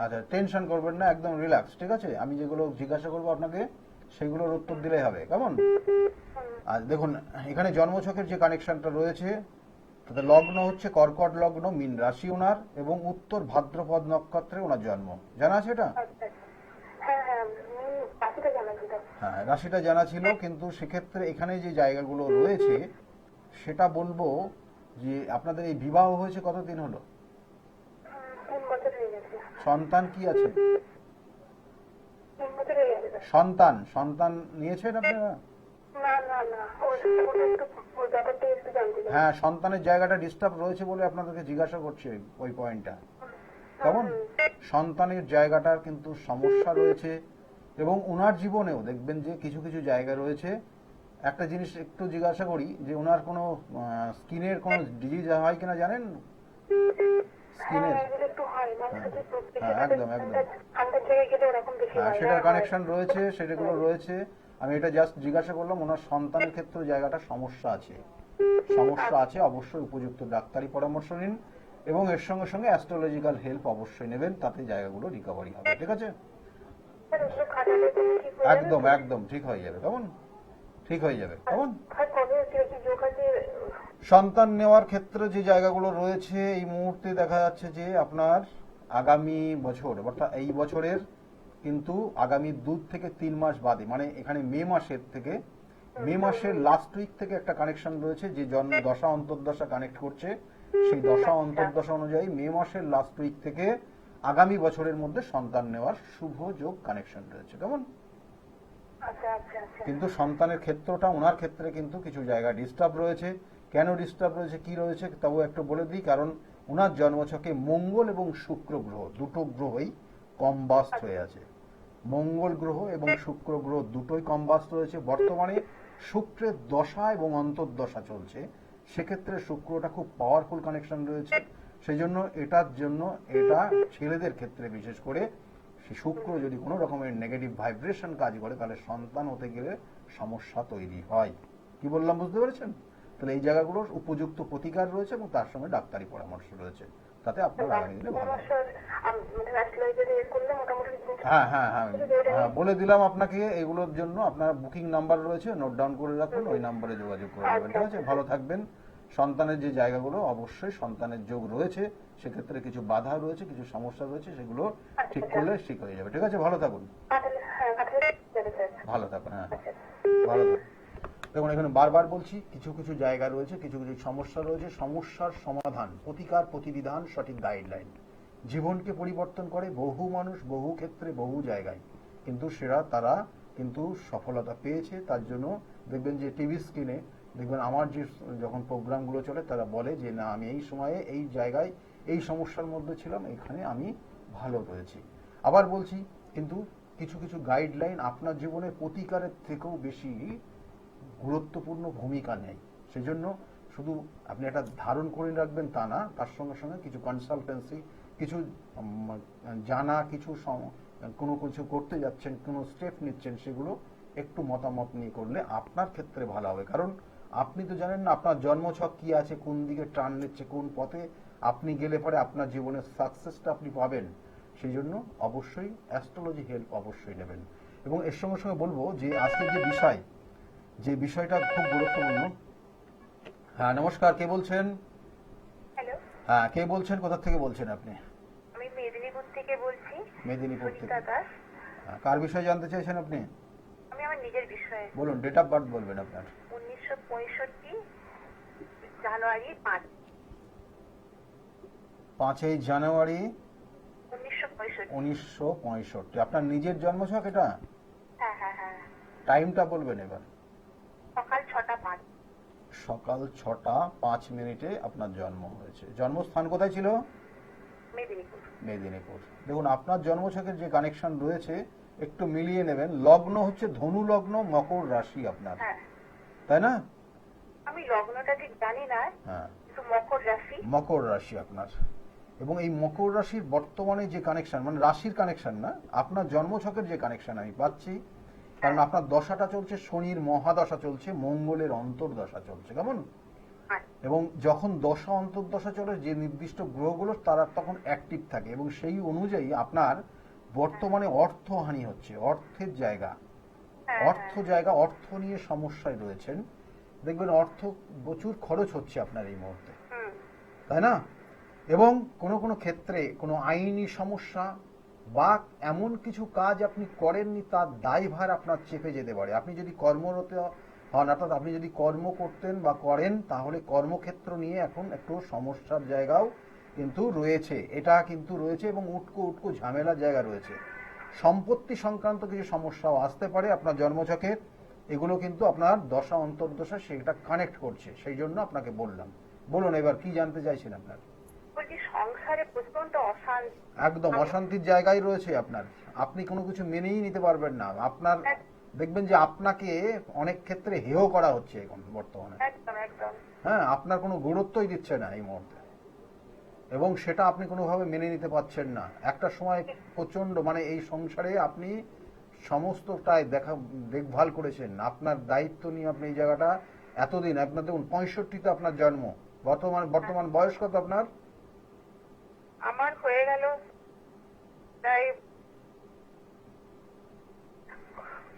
আচ্ছা, টেনশন করবেন না, একদম রিল্যাক্স, ঠিক আছে? আমি যেগুলো জিজ্ঞাসা করবো আপনাকে সেগুলোর উত্তর দিলেই হবে, কেমন? আর দেখুন, এখানে জন্মছকের যে কানেকশনটা রয়েছে, তাতে লগ্ন হচ্ছে কর্কট লগ্ন, মীন রাশি ওনার, এবং উত্তর ভাদ্রপদ নক্ষত্রে ওনার জন্ম। জানা আছে এটা? আচ্ছা। হ্যাঁ হ্যাঁ, রাশিটা জানা ছিল। হ্যাঁ, রাশিটা জানা ছিল, কিন্তু সেক্ষেত্রে এখানে যে জায়গাগুলো রয়েছে সেটা বলবো যে আপনাদের এই বিবাহ হয়েছে কতদিন হলো? 3 বছর হয়ে গেছে। সন্তান কি আছে? 3 বছর হয়ে গেছে। সন্তান নিয়েছেন আপনারা? না না না, ওটা একটু ওই ব্যাপারটা একটু জানতে চাই। হ্যাঁ, সন্তানের জায়গাটা ডিস্টার্ব রয়েছে বলে আপনাদেরকে জিজ্ঞাসা করছি ওই পয়েন্টটা, কেমন? সন্তানের জায়গাটার কিন্তু সমস্যা রয়েছে, এবং ওনার জীবনেও দেখবেন যে কিছু কিছু জায়গা রয়েছে। একটা জিনিস একটু জিজ্ঞাসা করি, যে ওনার কোনো স্কিনের কোনো ডিজিজ হয় কিনা জানেন? স্কিনের? হ্যাঁ, এগুলো একটু হয়, মাঝে সাঝে একটু হ্যাঁ, একদম একদম। ঠান্ডার জায়গায় গেলে ওরকম বেশি হ্যাঁ, হয়। সেটার কানেকশন রয়েছে, সেগুলো রয়েছে। আমি এটা জাস্ট জিজ্ঞাসা করলাম, ওনার সন্তানের ক্ষেত্রে জায়গাটা সমস্যা আছে, অবশ্যই উপযুক্ত ডাক্তারি পরামর্শ নিন, এবং এর সঙ্গে সঙ্গে অ্যাস্ট্রোলজিক্যাল হেল্প অবশ্যই নেবেন, তাতে জায়গাগুলো রিকভারি হবে, ঠিক আছে? স্যার, ওগুলো খাটালে তো ঠিক হয়ে যাবে? একদম একদম ঠিক হয়ে যাবে, কেমন? ঠিক হয়ে যাবে, কেমন? আর কবে হচ্ছে কি যোগাযোগ? সন্তান নেওয়ার ক্ষেত্রে যে জায়গাগুলো রয়েছে, এই মুহূর্তে দেখা যাচ্ছে যে আপনার আগামী বছর, অর্থাৎ এই বছরের কিন্তু আগামী 2 থেকে 3 মাস বাদে, মানে এখানে মে মাসের লাস্ট উইক থেকে একটা কানেকশন রয়েছে, যে জন্ম দশা অন্তর্দশা কানেক্ট করছে। সেই দশা অন্তর্দশা অনুযায়ী মে মাসের লাস্ট উইক থেকে আগামী বছরের মধ্যে সন্তান নেওয়ার শুভ যোগ কানেকশন রয়েছে, কেমন? আচ্ছা আচ্ছা আচ্ছা। কিন্তু সন্তানের ক্ষেত্রটা, ওনার ক্ষেত্রে কিন্তু কিছু জায়গা ডিস্টার্ব রয়েছে। কেন ডিস্টার্ব রয়েছে, কি রয়েছে, তাও একটু বলে দিই। কারণ ওনার জন্মছকে মঙ্গল এবং শুক্র গ্রহ, দুটো গ্রহই কম্বাস্ট হয়ে আছে। মঙ্গল গ্রহ এবং শুক্র গ্রহ দুটোই কম্বাস্ট রয়েছে। বর্তমানে শুক্রের দশা এবং অন্তর্দশা চলছে, সেক্ষেত্রে শুক্রটা খুব পাওয়ারফুল কানেকশন রয়েছে। সেই জন্য এটা ছেলেদের ক্ষেত্রে বিশেষ করে, সে শুক্র যদি কোনো রকমের নেগেটিভ ভাইব্রেশন কাজ করে, তাহলে সন্তান হতে গেলে সমস্যা তৈরি হয়। কি বললাম, বুঝতে পেরেছেন? তাহলে এই জায়গাগুলোর উপযুক্ত প্রতিকার রয়েছে, এবং তার সঙ্গে ডাক্তারি পরামর্শ রয়েছে, তাতে আপনার আগামী দিনে ভালো হবে। হ্যাঁ হ্যাঁ হ্যাঁ হ্যাঁ, বলে দিলাম আপনাকে। এগুলোর জন্য আপনার বুকিং নাম্বার রয়েছে, নোট ডাউন করে রাখুন, ওই নাম্বারে যোগাযোগ করে নেবেন, ঠিক আছে? ভালো থাকবেন। সন্তানের যে জায়গাগুলো, অবশ্যই সন্তানের যোগ রয়েছে, সেক্ষেত্রে কিছু বাধা রয়েছে, কিছু সমস্যা রয়েছে, সেগুলো ঠিক করলে ঠিক হয়ে যাবে, ঠিক আছে? ভালো থাকুন, ভালো থাকুন, হ্যাঁ ভালো থাকুন। দেখুন, এখানে বারবার বলছি, কিছু কিছু জায়গা রয়েছে, কিছু কিছু সমস্যা রয়েছে। সমস্যার সমাধান, প্রতিকার, প্রতিবিধান, সঠিক গাইডলাইন জীবনকে পরিবর্তন করে। বহু মানুষ বহু ক্ষেত্রে বহু জায়গায় কিন্তু তারা কিন্তু সফলতা পেয়েছে। তার জন্য দেখবেন যে টিভি স্ক্রিনে দেখবেন আমার যে যখন প্রোগ্রামগুলো চলে, তারা বলে যে না, আমি এই সময়ে এই জায়গায় এই সমস্যার মধ্যে ছিলাম, এখানে আমি ভালো রয়েছি। আবার বলছি, কিন্তু কিছু কিছু গাইডলাইন আপনার জীবনের প্রতিকারের থেকেও বেশি গুরুত্বপূর্ণ ভূমিকা নেয়। সেজন্য শুধু আপনি এটা ধারণ করে রাখবেন তা না, তার সঙ্গে সঙ্গে কিছু কনসালটেন্সি, কিছু জানা, কোনো কিছু করতে যাচ্ছেন, কোনো স্টেপ নিচ্ছেন, সেগুলো একটু মতামত নিয়ে করলে আপনার ক্ষেত্রে ভালো হবে। কারণ আপনি তো জানেন না আপনার জন্মছক কি আছে, কোন দিকে টার্ন নিচ্ছে, কোন পথে আপনি গেলে পরে আপনার জীবনের সাকসেসটা আপনি পাবেন। সেই জন্য অবশ্যই অ্যাস্ট্রোলজি হেল্প অবশ্যই নেবেন। এবং এর সঙ্গে সঙ্গে বলবো যে আজকের যে বিষয়টা খুব গুরুত্বপূর্ণ। হ্যাঁ, নমস্কার, কে বলছেন? হ্যালো, হ্যাঁ, কে বলছেন, কোথা থেকে বলছেন আপনি? আমি মেদিনীপুর থেকে বলছি। মেদিনীপুর থেকে। সুনিতা দাস। হ্যাঁ, কার বিষয়ে জানতে চাইছেন আপনি? আমি আমার নিজের বিষয়ে। বলুন, ডেট অফ বার্থ বলবেন আপনার। 1965 জানুয়ারি 5। 5ই জানুয়ারি 1965। 1965। আপনার নিজের জন্মছক এটা? হ্যাঁ হ্যাঁ হ্যাঁ। টাইমটা বলবেন এবার। সকাল 6টা 5। সকাল 6টা 5 মিনিটে আপনার জন্ম হয়েছে। জন্মস্থান কোথায় ছিল? মেদিনীপুর। মেদিনীপুর। দেখুন, আপনার জন্মছকের যে কানেকশন রয়েছে একটু মিলিয়ে নেবেন। লগ্ন হচ্ছে ধনু লগ্ন, মকর রাশি আপনার, হ্যাঁ, তাই না? আমি লগ্নটা ঠিক জানি না, হ্যাঁ, কিন্তু মকর রাশি। মকর রাশি আপনার। এবং এই মকর রাশির বর্তমানে যে কানেকশন, মানে রাশির কানেকশন না, আপনার জন্মছকের যে কানেকশন আমি পাচ্ছি, কারণ আপনার দশাটা চলছে, শনির মহাদশা চলছে, মঙ্গলের অন্তর্দশা চলছে, কেমন? এবং যখন দশা অন্তর্দশা চলে, যে নির্দিষ্ট গ্রহগুলো তারা তখন অ্যাক্টিভ থাকে, এবং সেই অনুযায়ী আপনার বর্তমানে অর্থহানি হচ্ছে, অর্থের জায়গা, অর্থ নিয়ে সমস্যায় রয়েছেন। দেখবেন অর্থ প্রচুর খরচ হচ্ছে আপনার এই মুহূর্তে, তাই না? এবং কোনো কোনো ক্ষেত্রে কোনো আইনি সমস্যা বা এমন কিছু কাজ আপনি করেননি, তার দায়ভার আপনার চেপে যেতে পারে। আপনি যদি কর্মরত হন, অর্থাৎ আপনি যদি কর্ম করতেন বা করেন, তাহলে কর্মক্ষেত্র নিয়ে এখন একটু সমস্যার জায়গাও কিন্তু রয়েছে, এটা কিন্তু রয়েছে, এবং উটকো ঝামেলার জায়গা রয়েছে। সম্পত্তি সংক্রান্ত কিছু সমস্যাও আসতে পারে আপনার জন্মছকে। এগুলো কিন্তু আপনার দশা অন্তর্দশা সেটা কানেক্ট করছে, সেই জন্য আপনাকে বললাম। বলুন, এবার কি জানতে চাইছেন আপনার? বলছি সংসারে প্রচন্ড অশান্তি। একদম অশান্তির জায়গায় রয়েছে আপনার। আপনি কোনো কিছু মেনেই নিতে পারবেন না। আপনার দেখবেন যে আপনাকে অনেক ক্ষেত্রে হেয় করা হচ্ছে এখন বর্তমানে। একদম একদম। হ্যাঁ, আপনার কোনো গুরুত্বই দিচ্ছে না এই মুহূর্তে, এবং সেটা আপনি কোনোভাবে মেনে নিতে পারছেন না। একটা সময় প্রচন্ড, মানে এই সংসারে আপনি সমস্তটাই দেখভাল করেছেন, আপনার দায়িত্ব নিয়ে আপনি এই জায়গাটা এতদিন, আপনার দেখুন 65তে আপনার জন্ম, বর্তমান বয়স কত আপনার? আমার হয়ে গেল প্রায়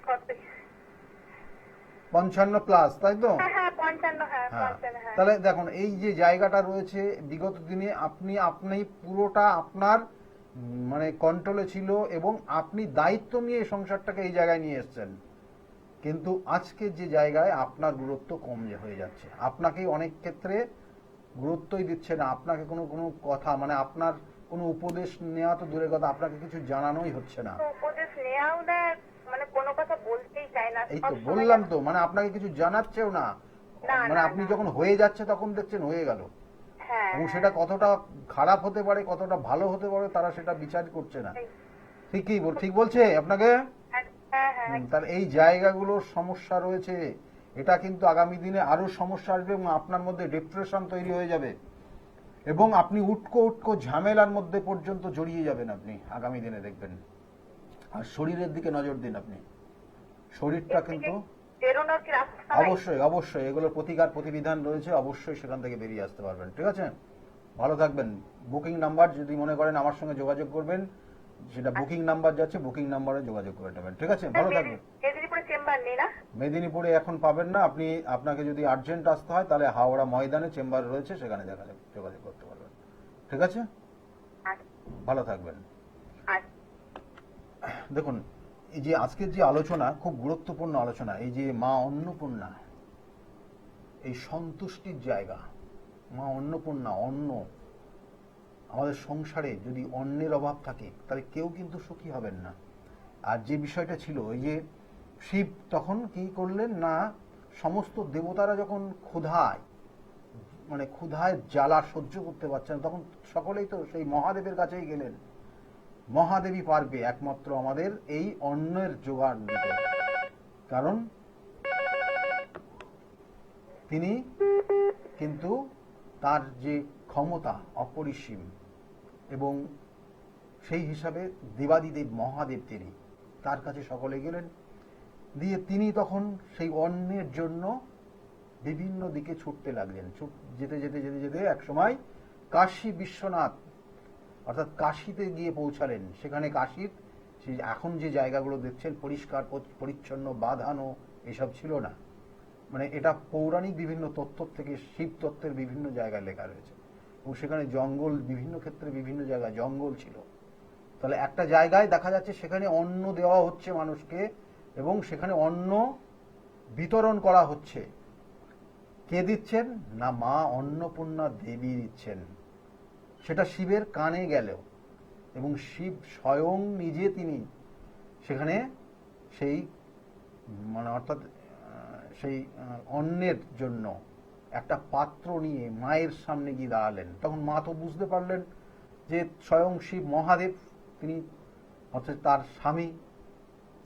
কত? 55 প্লাস, তাই তো? হ্যাঁ হ্যাঁ 55। হ্যাঁ হ্যাঁ, 55। হ্যাঁ তাহলে দেখুন এই যে জায়গাটা রয়েছে, বিগত দিনে আপনি পুরোটা আপনার মানে কন্ট্রোলে ছিল, এবং আপনি দায়িত্ব নিয়ে এই সংসারটাকে এই জায়গায় নিয়ে এসেছেন। কিন্তু আজকে যে জায়গায় আপনার গুরুত্ব কম হয়ে যাচ্ছে, আপনাকে অনেক ক্ষেত্রে গুরুত্বই দিচ্ছে না, আপনাকে কোনো কোনো কথা, মানে আপনার কোনো উপদেশ নেওয়া তো দূরের কথা, আপনাকে কিছু জানানোই হচ্ছে না। তো উপদেশ নেওয়াও না, মানে কোনো কথা বলতেই চায় না। এই তো বললাম তো, মানে আপনাকে কিছু জানাচ্ছেও না। মানে আপনি যখন হয়ে যাচ্ছে তখন দেখছেন হয়ে গেল, হ্যাঁ, এবং সেটা কতটা খারাপ হতে পারে, কতটা ভালো হতে পারে, তারা সেটা বিচার করছে না। ঠিক বলছে আপনাকে? হ্যাঁ হ্যাঁ। তাহলে এই জায়গাগুলোর সমস্যা রয়েছে, এটা কিন্তু আগামী দিনে আরো সমস্যা আসবে, এবং আপনার মধ্যে ডিপ্রেশন তৈরি হয়ে যাবে, এবং আপনি উটকো ঝামেলার মধ্যে পর্যন্ত জড়িয়ে যাবেন আপনি আগামী দিনে, দেখবেন। আর শরীরের দিকে নজর দিন আপনি, শরীরটা কিন্তু বেরোনোর কি রাস্তা নাই? অবশ্যই এগুলোর প্রতিবিধান রয়েছে, অবশ্যই সেখান থেকে বেরিয়ে আসতে পারবেন। ঠিক আছে, ভালো থাকবেন। বুকিং নাম্বার যদি মনে করেন আমার সঙ্গে যোগাযোগ করবেন, সেটা বুকিং নাম্বার যাচ্ছে, বুকিং নাম্বারে যোগাযোগ করে নেবেন। ঠিক আছে, ভালো থাকবেন। মেদিনীপুরে চেম্বার নেই না? মেদিনীপুরে এখন পাবেন না। আপনাকে যদি আর্জেন্ট আসতে হয়, তাহলে হাওড়া ময়দানে চেম্বার রয়েছে, সেখানে যোগাযোগ করতে পারবেন। ঠিক আছে, ভালো থাকবেন। দেখুন, এই যে আজকের যে আলোচনা, খুব গুরুত্বপূর্ণ আলোচনা, এই যে মা অন্নপূর্ণা, এই সন্তুষ্টির জায়গা, মা অন্নপূর্ণা, অন্ন, আমাদের সংসারে যদি অন্নের অভাব থাকে তাহলে কেউ কিন্তু সুখী হবেন না। আর যে বিষয়টা ছিল, ওই যে শিব তখন কি করলেন না, সমস্ত দেবতারা যখন ক্ষুধায় জ্বালা সহ্য করতে পারছেন, তখন সকলেই তো সেই মহাদেবের কাছেই গেলেন। মহাদেবী পারবে একমাত্র আমাদের এই অন্নের জোগাড় দিতে, কারণ তিনি কিন্তু তার যে ক্ষমতা অপরিসীম, এবং সেই হিসাবে দেবাদিদেব মহাদেব তিনি, তার কাছে সকলে গেলেন। দিয়ে তিনি তখন সেই অন্নের জন্য বিভিন্ন দিকে ছুটতে লাগলেন। যেতে যেতে যেতে যেতে এক সময় কাশী বিশ্বনাথ অর্থাৎ কাশীতে গিয়ে পৌঁছালেন। সেখানে কাশীর সেই এখন যে জায়গাগুলো দেখছেন পরিষ্কার পরিচ্ছন্ন বাঁধানো এসব ছিল না, মানে এটা পৌরাণিক বিভিন্ন তথ্য থেকে শিব তত্ত্বের বিভিন্ন জায়গায় লেখা রয়েছে। এবং সেখানে জঙ্গল, বিভিন্ন ক্ষেত্রে বিভিন্ন জায়গায় জঙ্গল ছিল। তাহলে একটা জায়গায় দেখা যাচ্ছে সেখানে অন্ন দেওয়া হচ্ছে মানুষকে এবং সেখানে অন্ন বিতরণ করা হচ্ছে। কে দিচ্ছেন? না, মা অন্নপূর্ণা দেবী দিচ্ছেন। সেটা শিবের কানে গেল এবং শিব স্বয়ং নিজে তিনি সেখানে সেই মানে অর্থাৎ সেই অন্নের জন্য একটা পাত্র নিয়ে মায়ের সামনে গিয়ে দাঁড়ালেন। তখন মা তো বুঝতে পারলেন যে স্বয়ং শিব মহাদেব তিনি অর্থাৎ তার স্বামী।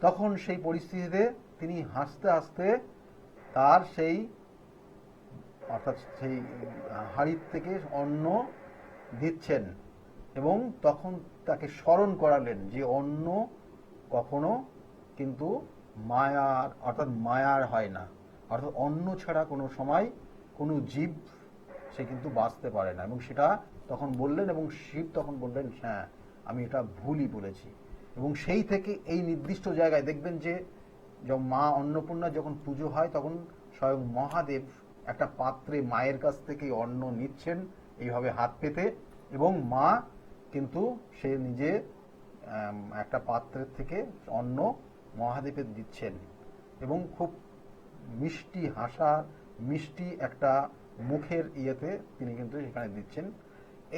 তখন সেই পরিস্থিতিতে তিনি হাসতে হাসতে তার সেই অর্থাৎ সেই হাড়ির থেকে অন্ন দিচ্ছেন এবং তখন তাকে স্মরণ করালেন যে অন্ন কখনো কিন্তু মায়ার অর্থাৎ মায়ার হয় না, অর্থাৎ অন্ন ছাড়া কোনো সময় কোনো জীব সে কিন্তু বাঁচতে পারে না। এবং সেটা তখন বললেন এবং শিব তখন বললেন হ্যাঁ আমি এটা ভুলই বলেছি। এবং সেই থেকে এই নির্দিষ্ট জায়গায় দেখবেন যে মা অন্নপূর্ণা যখন পুজো হয় তখন স্বয়ং মহাদেব একটা পাত্রে মায়ের কাছ থেকে অন্ন নিচ্ছেন এইভাবে হাত পেতে, এবং মা কিন্তু সে নিজে একটা পাত্রের থেকে অন্ন মহাদেবের দিচ্ছেন এবং খুব মিষ্টি হাসা, মিষ্টি একটা মুখের ইয়েতে তিনি কিন্তু সেখানে দিচ্ছেন।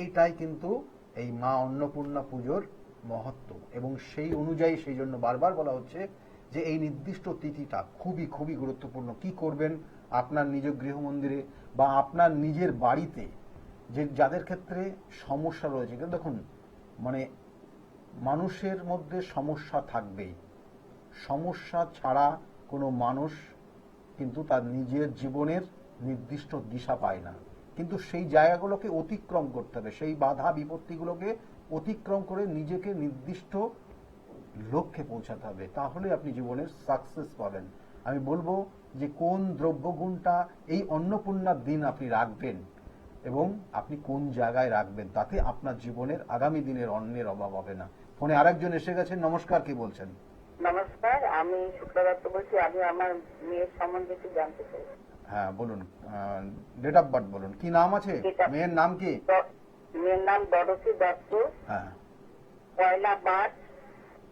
এইটাই কিন্তু এই মা অন্নপূর্ণা পুজোর মহত্ব। এবং সেই অনুযায়ী সেই জন্য বারবার বলা হচ্ছে যে এই নির্দিষ্ট তিথিটা খুবই খুবই গুরুত্বপূর্ণ। কি করবেন আপনার নিজ গৃহমন্দিরে বা আপনার নিজের বাড়িতে যে যাদের ক্ষেত্রে সমস্যা রয়েছে। কিন্তু দেখুন মানে মানুষের মধ্যে সমস্যা থাকবেই, সমস্যা ছাড়া কোনো মানুষ কিন্তু তার নিজের জীবনের নির্দিষ্ট দিশা পায় না। কিন্তু সেই জায়গাগুলোকে অতিক্রম করতে হবে, সেই বাধা বিপত্তিগুলোকে অতিক্রম করে নিজেকে নির্দিষ্ট লক্ষ্যে পৌঁছাতে হবে, তাহলে আপনি জীবনের সাকসেস পাবেন। আমি বলবো যে কোন দ্রব্যগুণটা এই অন্নপূর্ণার দিন আপনি রাখবেন এবং আপনি কোন জায়গায় রাখবেন, তাতে আপনার জীবনের আগামী দিনের অন্নের অভাব হবে না। ফোনে আরেকজন এসে গেছেন। নমস্কার, কি বলছেন? নমস্কার, আমি শুক্লাদত্ত বলছি। আমি আমার মেয়ের সম্বন্ধে একটু জানতে চাই। হ্যাঁ বলুন, ডেট অফ বার্থ বলুন। কি নাম আছে মেয়ের? নাম কি? মেয়ের নাম দরসী দত্ত। হ্যাঁ, 1 মার্চ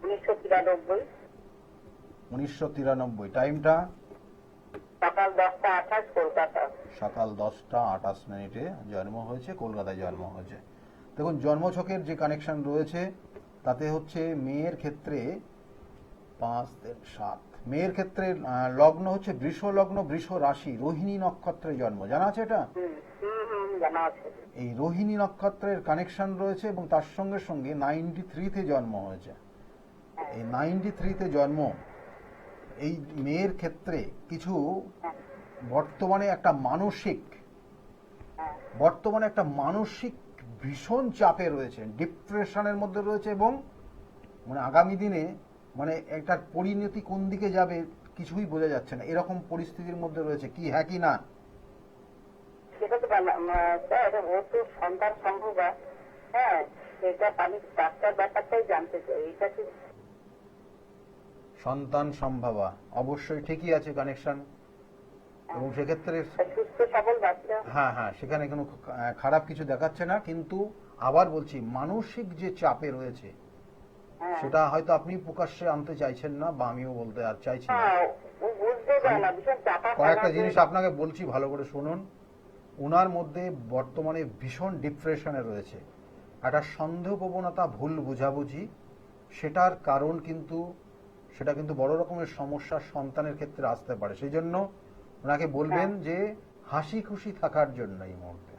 1993। 1993। টাইমটা? সকাল 10টা 28, কলকাতা। সকাল 10টা 28 জন্ম হয়েছে, কলকাতায় জন্ম হয়েছে। দেখুন জন্মছকের যে কানেকশন রয়েছে তাতে হচ্ছে মেয়ের ক্ষেত্রে 5, 3, 7। মেয়ের ক্ষেত্রে লগ্ন হচ্ছে বৃষ লগ্ন, বৃষ রাশি, রোহিণী নক্ষত্রে জন্ম। জানা আছে এটা? জানা আছে। এই রোহিণী নক্ষত্রের কানেকশন রয়েছে এবং তার সঙ্গে সঙ্গে 93-তে জন্ম হয়েছে। এই 93-তে জন্ম এই মেয়ের ক্ষেত্রে কিছু বর্তমানে একটা মানসিক ভীষণ চাপে রয়েছে, ডিপ্রেশনের মধ্যে রয়েছে এবং মানে আগামী দিনে মানে এটার পরিণতি কোন দিকে যাবে কিছুই বোঝা যাচ্ছে না, এরকম পরিস্থিতির মধ্যে রয়েছে। কি হ্যাঁ কি না? সেটা তো স্যার, ও তো সন্তান সম্ভব। হ্যাঁ, সেটা আমি ডাক্তার ব্যাপারটাই জানতে চাই। এটা কি সন্তান সম্ভাবা? অবশ্যই ঠিকই আছে কানেকশন। এবং সেক্ষেত্রে সুস্থ সবল বাচ্চা? হ্যাঁ, সেখানে কোনো খারাপ কিছু দেখাচ্ছে না। কিন্তু আবার বলছি মানসিক যে চাপে রয়েছে সেটা হয়তো আপনি প্রকাশ্যে আনতে চাইছেন না বা আমিও বলতে আর চাইছি না। ও বুঝতে চায় না, ভীষণ চাপা। কয়েকটা জিনিস আপনাকে বলছি, ভালো করে শুনুন। ওনার মধ্যে বর্তমানে ভীষণ ডিপ্রেশনে রয়েছে, একটা সন্দেহ প্রবণতা, ভুল বোঝাবুঝি, সেটার কারণ কিন্তু সেটা কিন্তু বড় রকমের সমস্যা সন্তানের ক্ষেত্রে আসতে পারে। সেই জন্য ওনাকে বলবেন যে হাসি খুশি থাকার জন্য এই মুহূর্তে,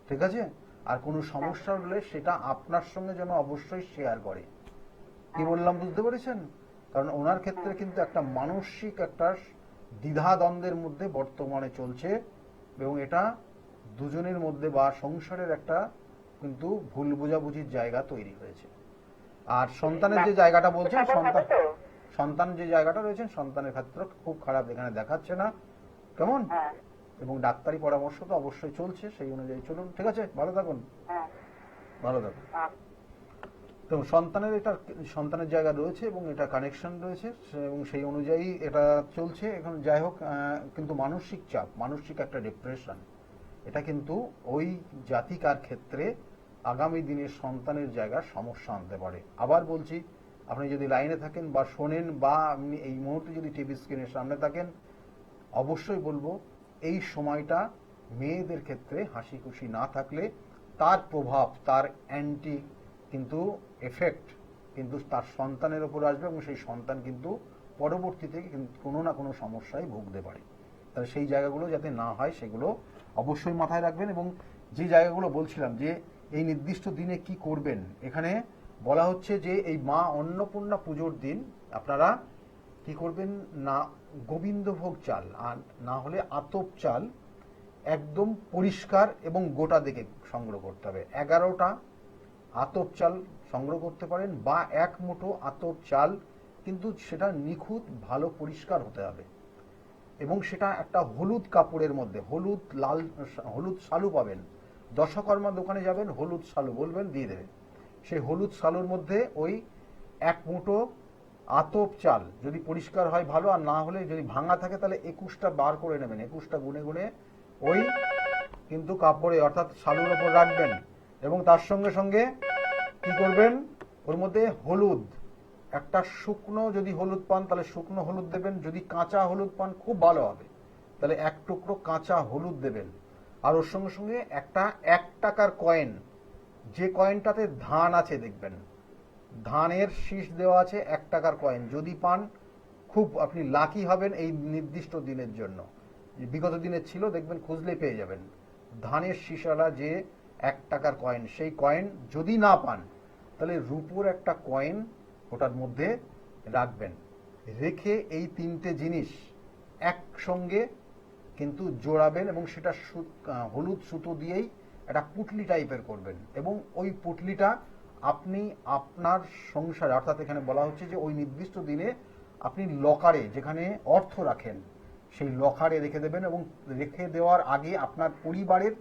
ঠিক আছে? আর কোনো সমস্যা হলে সেটা আপনার সঙ্গে যেন অবশ্যই শেয়ার করে। কি বললাম বুঝতে পেরেছেন? কারণ ওনার ক্ষেত্রে কিন্তু একটা মানসিক একটা দ্বিধাদ্বন্দ্বের মধ্যে বর্তমানে চলছে এবং এটা দুজনের মধ্যে বা সংসারের একটা কিন্তু ভুল বোঝাবুঝির জায়গা তৈরি হয়েছে। আর সন্তানের যে জায়গাটা বলছেন, সন্তান যে জায়গাটা রয়েছেন সন্তানের ক্ষেত্রে খুব খারাপ এখানে দেখাচ্ছে না। কেমন? এবং ডাক্তারি পরামর্শ তো অবশ্যই চলছে, সেই অনুযায়ী চলুন। ঠিক আছে, ভালো থাকুন, হ্যাঁ। ভালো থাকুন। আচ্ছা। তো সন্তানের জায়গা রয়েছে এবং এটা কানেকশন রয়েছে, এবং সেই অনুযায়ী এটা চলছে এখন। যাই হোক, কিন্তু মানসিক চাপ, মানসিক একটা ডিপ্রেশন, এটা কিন্তু ওই জাতিকার ক্ষেত্রে আগামী দিনে সন্তানের জায়গার সমস্যা আনতে পারে। আবার বলছি, আপনি যদি লাইনে থাকেন বা শোনেন বা আপনি এই মুহূর্তে যদি টিভি স্ক্রিনের সামনে থাকেন, অবশ্যই বলবো এই সময়টা মেয়েদের ক্ষেত্রে হাসি খুশি না থাকলে তার প্রভাব, তার অ্যান্টি কিন্তু এফেক্ট কিন্তু তার সন্তানের ওপর আসবে, এবং সেই সন্তান কিন্তু পরবর্তীতে কোনো না কোনো সমস্যায় ভুগতে পারে। তাহলে সেই জায়গাগুলো যাতে না হয় সেগুলো অবশ্যই মাথায় রাখবেন। এবং যে জায়গাগুলো বলছিলাম যে এই নির্দিষ্ট দিনে কি করবেন, এখানে বলা হচ্ছে যে এই মা অন্নপূর্ণা পুজোর দিন আপনারা কি করবেন না, গোবিন্দভোগ চাল আর না হলে আতপ চাল একদম পরিষ্কার এবং গোটা দেখে সংগ্রহ করতে হবে। 11টা আতপ চাল সংগ্রহ করতে পারেন, বা 1 মুঠো আতপ চাল, কিন্তু সেটা নিখুঁত ভালো পরিষ্কার হতে হবে, এবং সেটা একটা হলুদ কাপড়ের মধ্যে, হলুদ শালু পাবেন, দশকর্মা দোকানে যাবেন, হলুদ শালু বলবেন, দিয়ে দেবে। সেই হলুদ শালুর মধ্যে ওই 1 মুঠো আতপ চাল যদি পরিষ্কার হয় ভালো, আর না হলে যদি ভাঙা থাকে তাহলে 21টা বার করে নেবেন, 21টা গুনে গুনে ওই কিন্তু কাপড়ে অর্থাৎ শালুর ওপর রাখবেন। এবং তার সঙ্গে সঙ্গে কি করবেন, ওর মধ্যে হলুদ, একটা শুকনো যদি হলুদ পান তাহলে শুকনো হলুদ দেবেন, যদি কাঁচা হলুদ পান খুব ভালো হবে, তাহলে 1 টুকরো কাঁচা হলুদ দেবেন। আর ওর সঙ্গে সঙ্গে একটা 1 টাকার কয়েন, যে কয়েনটাতে ধান আছে দেখবেন, ধানের শীষ দেওয়া আছে, 1 টাকার কয়েন যদি পান খুব আপনি লাকি হবেন এই নির্দিষ্ট দিনের জন্য। বিগত দিনের ছিল, দেখবেন খুঁজলে পেয়ে যাবেন, ধানের শীষওয়ালা যে 1 টাকার কয়েন, সেই কয়েন যদি না পান তাহলে রূপোর একটা কয়েন ওটার মধ্যে রাখবেন। রেখে এই 3টে জিনিস একসঙ্গে কিন্তু জোড়াবেন, এবং সেটা হলুদ সুতো দিয়েই একটা পুটলি টাইপের করবেন, এবং ওই পুটলিটা আপনি আপনার সংসারে, অর্থাৎ এখানে বলা হচ্ছে যে ওই নির্দিষ্ট দিনে আপনি লকারে, যেখানে অর্থ রাখেন, সেই লকারে রেখে দেবেন। এবং রেখে দেওয়ার আগে আপনার পরিবারের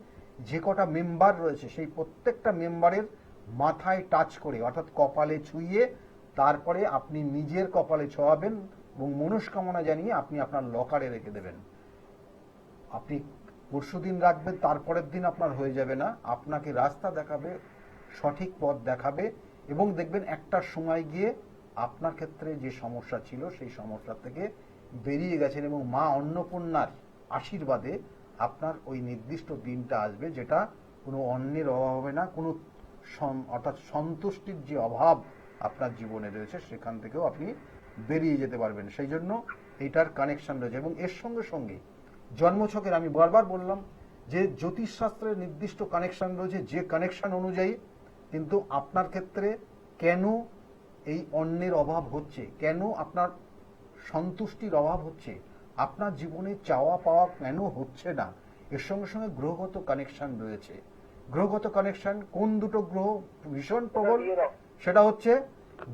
যে কটা মেম্বার রয়েছে সেই প্রত্যেকটা মেম্বারের মাথায় টাচ করে, অর্থাৎ কপালে ছুঁয়ে, তারপরে আপনি নিজের কপালে ছোঁয়াবেন এবং মনস্কামনা জানিয়ে আপনি আপনার লকারে রেখে দেবেন। আপনি পরশুদিন রাখবেন, তারপরের দিন আপনার হয়ে যাবে না, আপনাকে রাস্তা দেখাবে, সঠিক পথ দেখাবে, এবং দেখবেন একটা সময় গিয়ে আপনার ক্ষেত্রে যে সমস্যা ছিল সেই সমস্যা থেকে বেরিয়ে গেছেন, এবং মা অন্নপূর্ণার আশীর্বাদে আপনার ওই নির্দিষ্ট দিনটা আসবে, যেটা কোনো অন্যের অভাব হবে না, কোনো অর্থাৎ সন্তুষ্টির যে অভাব আপনার জীবনে রয়েছে সেখান থেকেও আপনি বেরিয়ে যেতে পারবেন। সেই জন্য এইটার কানেকশন রয়েছে। এবং এর সঙ্গে সঙ্গে জন্মছকের, আমি বারবার বললাম যে জ্যোতিষশাস্ত্রের নির্দিষ্ট কানেকশন রয়েছে, যে কানেকশন অনুযায়ী কিন্তু আপনার ক্ষেত্রে কেন এই অন্যের অভাব হচ্ছে, কেন আপনার সন্তুষ্টির অভাব হচ্ছে, আপনার জীবনে চাওয়া পাওয়া কেন হচ্ছে না, এর সঙ্গে সঙ্গে গ্রহগত কানেকশন রয়েছে। গ্রহগত কানেকশন কোন দুটো গ্রহ ভীষণ প্রবল, সেটা হচ্ছে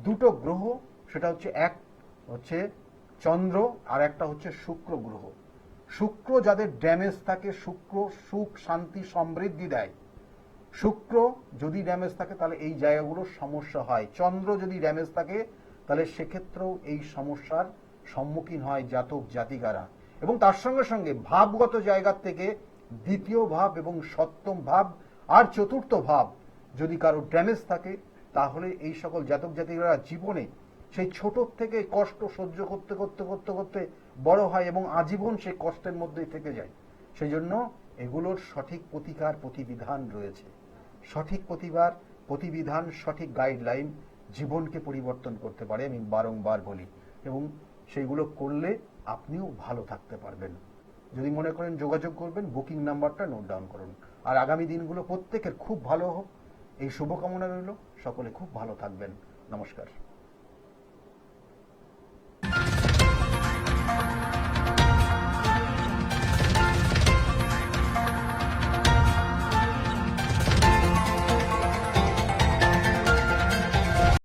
2টো গ্রহ, সেটা হচ্ছে এক হচ্ছে চন্দ্র আর একটা হচ্ছে শুক্র গ্রহ। শুক্র যাদের ড্যামেজ থাকে, শুক্র সুখ শান্তি সমৃদ্ধি দেয়, শুক্র যদি ড্যামেজ থাকে তাহলে এই জায়গাগুলোর সমস্যা হয়। চন্দ্র যদি ড্যামেজ থাকে তাহলে সেক্ষেত্রেও এই সমস্যার সম্মুখীন হয় জাতক জাতিকারা। এবং তার সঙ্গে সঙ্গে ভাবগত জায়গার থেকে 2য় ভাব এবং 7ম ভাব আর 4র্থ ভাব যদি কারো ড্যামেজ থাকে, তাহলে এই সকল জাতক জাতিকারা জীবনে সেই ছোট থেকে কষ্ট সহ্য করতে করতে করতে করতে বড় হয় এবং আজীবন সেই কষ্টের মধ্যেই থেকে যায়। সেই জন্য এগুলোর সঠিক প্রতিকার প্রতিবিধান রয়েছে। সঠিক প্রতিবিধান, সঠিক গাইডলাইন জীবনকে পরিবর্তন করতে পারে, আমি বারংবার বলি, এবং সেইগুলো করলে আপনিও ভালো থাকতে পারবেন। যদি মনে করেন যোগাযোগ করবেন, বুকিং নাম্বারটা নোট ডাউন করুন। আর আগামী দিনগুলো প্রত্যেকের খুব ভালো হোক, এই শুভকামনা রইল। সকলে খুব ভালো থাকবেন। নমস্কার।